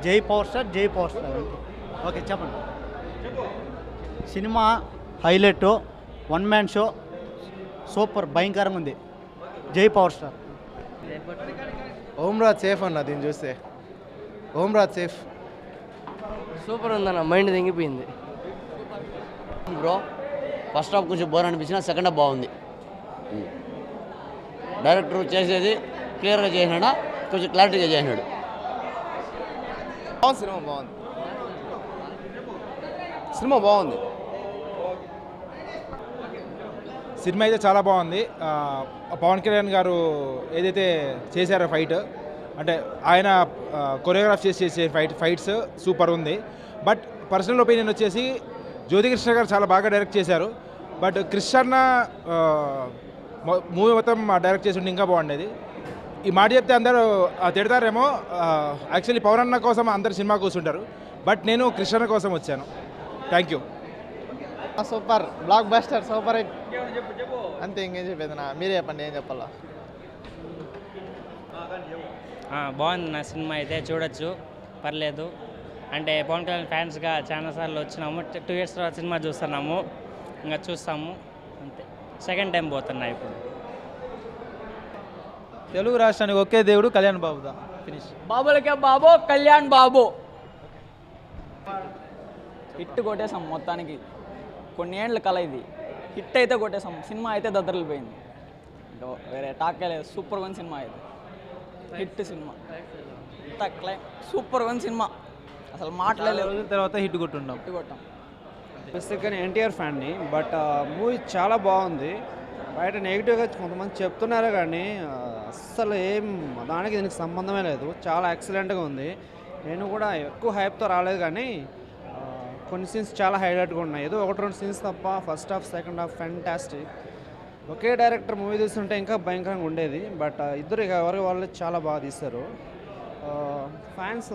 జై power star, జై power star. Okay చెప్పండి. Cinema highlight, one man show, super భయంకరంగా ఉంది. జై పవర్ స్టార్. ఓమ్రాజ్ సేఫ్ అన్న, దీన్ని చూస్తే ఓమ్రాజ్ సేఫ్. సూపర్ ఉందన్న, మైండ్ తెంగిపోయింది బ్రో. ఫస్ట్ హాఫ్ కొంచెం బోర్ అనిపించిన, సెకండ్ హాఫ్ బాగుంది. డైరెక్టర్ చేసేది క్లియర్గా చేసినాడా, కొంచెం క్లారిటీగా చేసినాడు. సినిమా బాగుంది, సినిమా బాగుంది. సినిమా అయితే చాలా బాగుంది. పవన్ కళ్యాణ్ గారు ఏదైతే చేశారో ఫైట్, అంటే ఆయన కొరియోగ్రాఫ్ చేసే ఫైట్స్ సూపర్ ఉంది. బట్ పర్సనల్ ఒపీనియన్ వచ్చేసి జ్యోతికృష్ణ గారు చాలా బాగా డైరెక్ట్ చేశారు. బట్ కృష్ణ మూవీ మొత్తం డైరెక్ట్ చేసి ఉంటే ఇంకా బాగుండేది. ఈ మాట చెప్తే అందరూ తిడతారేమో. యాక్చువల్లీ పవన్ అన్న కోసం అందరు సినిమా కూర్చుంటారు, బట్ నేను కృష్ణ కోసం వచ్చాను. Thank you. Super block buster, super hit. అంతే, ఇంకేం చెప్పేది నా, మీరే చెప్పండి ఏం చెప్పాలా. బాగుంది నా సినిమా అయితే, చూడొచ్చు, పర్లేదు. అంటే పవన్ కళ్యాణ్ ఫ్యాన్స్గా చాలాసార్లు వచ్చినాము. 2 years తర్వాత సినిమా చూస్తున్నాము, ఇంకా చూస్తాము అంతే. సెకండ్ టైం పోతున్నా ఇప్పుడు. తెలుగు రాష్ట్రానికి ఒకే దేవుడు కళ్యాణ్ బాబుదా. ఫినిష్. బాబులకే బాబు, కళ్యాణ్ బాబు. హిట్ కొట్టేసాం మొత్తానికి. కొన్ని ఏళ్ళ కల ఇది. హిట్ అయితే కొట్టేసాం, సినిమా అయితే దద్దరిల్లిపోయింది. ఇంకా వేరే టాకే లేదు. సూపర్ వన్ సినిమా ఇది, hit cinema. Super one cinema, అసలు మాట్లాడలేదు. రోజుల తర్వాత హిట్ కొట్టుంటాం. హిట్ కొట్టాం. బేసిక్గా ఎన్టీఆర్ ఫ్యాన్ని, బట్ మూవీ చాలా బాగుంది. బయట నెగిటివ్గా కొంతమంది చెప్తున్నారు కానీ అస్సలు ఏం దానికి దీనికి సంబంధమే లేదు. చాలా ఎక్సలెంట్గా ఉంది. నేను కూడా ఎక్కువ హైప్తో రాలేదు కానీ కొన్ని సీన్స్ చాలా హైలైట్గా ఉన్నాయి. ఏదో 1-2 సీన్స్ తప్ప first half second half fantastic. ఒకే డైరెక్టర్ మూవీ తీస్తుంటే ఇంకా భయంకరంగా ఉండేది. బట్ ఇద్దరు ఎవరికి వాళ్ళు చాలా బాగా తీశారు. ఫ్యాన్స్